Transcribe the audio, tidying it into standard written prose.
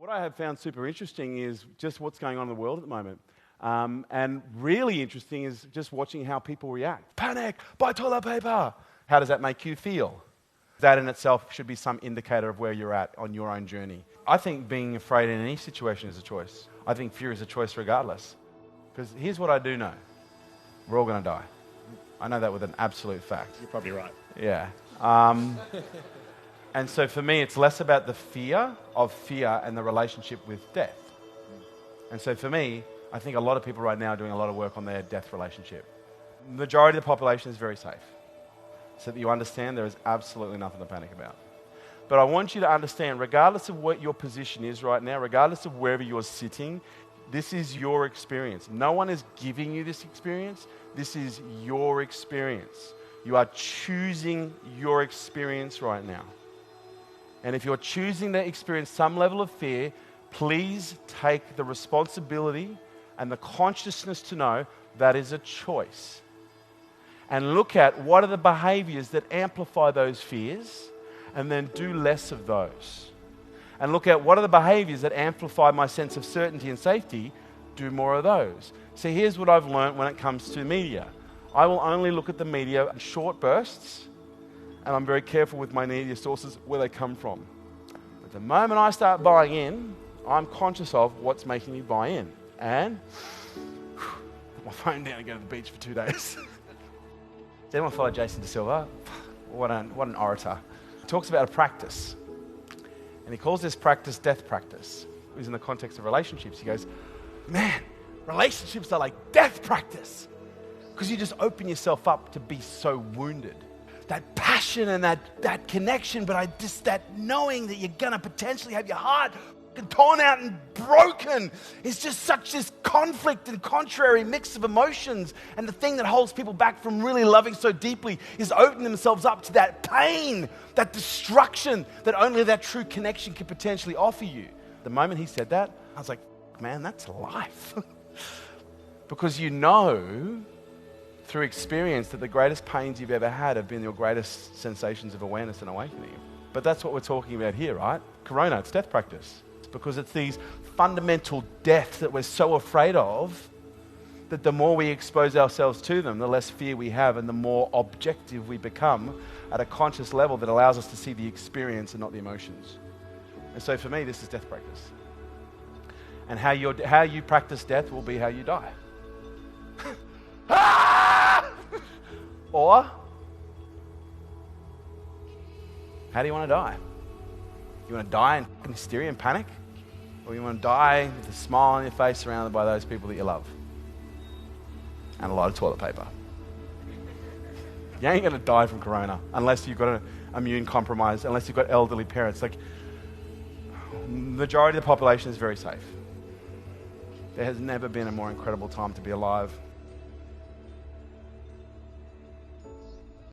What I have found super interesting is just what's going on in the world at the moment. And really interesting is just watching how people react. Panic, buy toilet paper. How does that make you feel? That in itself should be some indicator of where you're at on your own journey. I think being afraid in any situation is a choice. I think fear is a choice regardless. Because here's what I do know. We're all going to die. I know that with an absolute fact. You're probably right. Yeah. And so for me, it's less about the fear of fear and the relationship with death. And so for me, I think a lot of people right now are doing a lot of work on their death relationship. The majority of the population is very safe. So that you understand there is absolutely nothing to panic about. But I want you to understand, regardless of what your position is right now, regardless of wherever you're sitting, this is your experience. No one is giving you this experience. This is your experience. You are choosing your experience right now. And if you're choosing to experience some level of fear, please take the responsibility and the consciousness to know that is a choice. And look at what are the behaviors that amplify those fears, and then do less of those. And look at what are the behaviors that amplify my sense of certainty and safety, do more of those. So here's what I've learned when it comes to media. I will only look at the media in short bursts, and I'm very careful with my media sources where they come from. But the moment I start buying in, I'm conscious of what's making me buy in. And put my phone down and go to the beach for 2 days. Does anyone follow Jason De Silva? What an orator. He talks about a practice. And he calls this practice death practice. It was in the context of relationships. He goes, man, relationships are like death practice. Because you just open yourself up to be so wounded. That passion and that connection, but that knowing that you're going to potentially have your heart torn out and broken is just such this conflict and contrary mix of emotions. And the thing that holds people back from really loving so deeply is opening themselves up to that pain, that destruction that only that true connection can potentially offer you. The moment he said that, I was like, man, that's life. Because you know through experience that the greatest pains you've ever had have been your greatest sensations of awareness and awakening. But that's what we're talking about here, right? Corona, it's death practice. Because it's these fundamental deaths that we're so afraid of that the more we expose ourselves to them, the less fear we have and the more objective we become at a conscious level that allows us to see the experience and not the emotions. And so for me, this is death practice. And how you practice death will be how you die. Or, how do you want to die? You want to die in hysteria and panic? Or you want to die with a smile on your face surrounded by those people that you love? And a lot of toilet paper. You ain't going to die from corona unless you've got an immune compromise, unless you've got elderly parents. Like, the majority of the population is very safe. There has never been a more incredible time to be alive.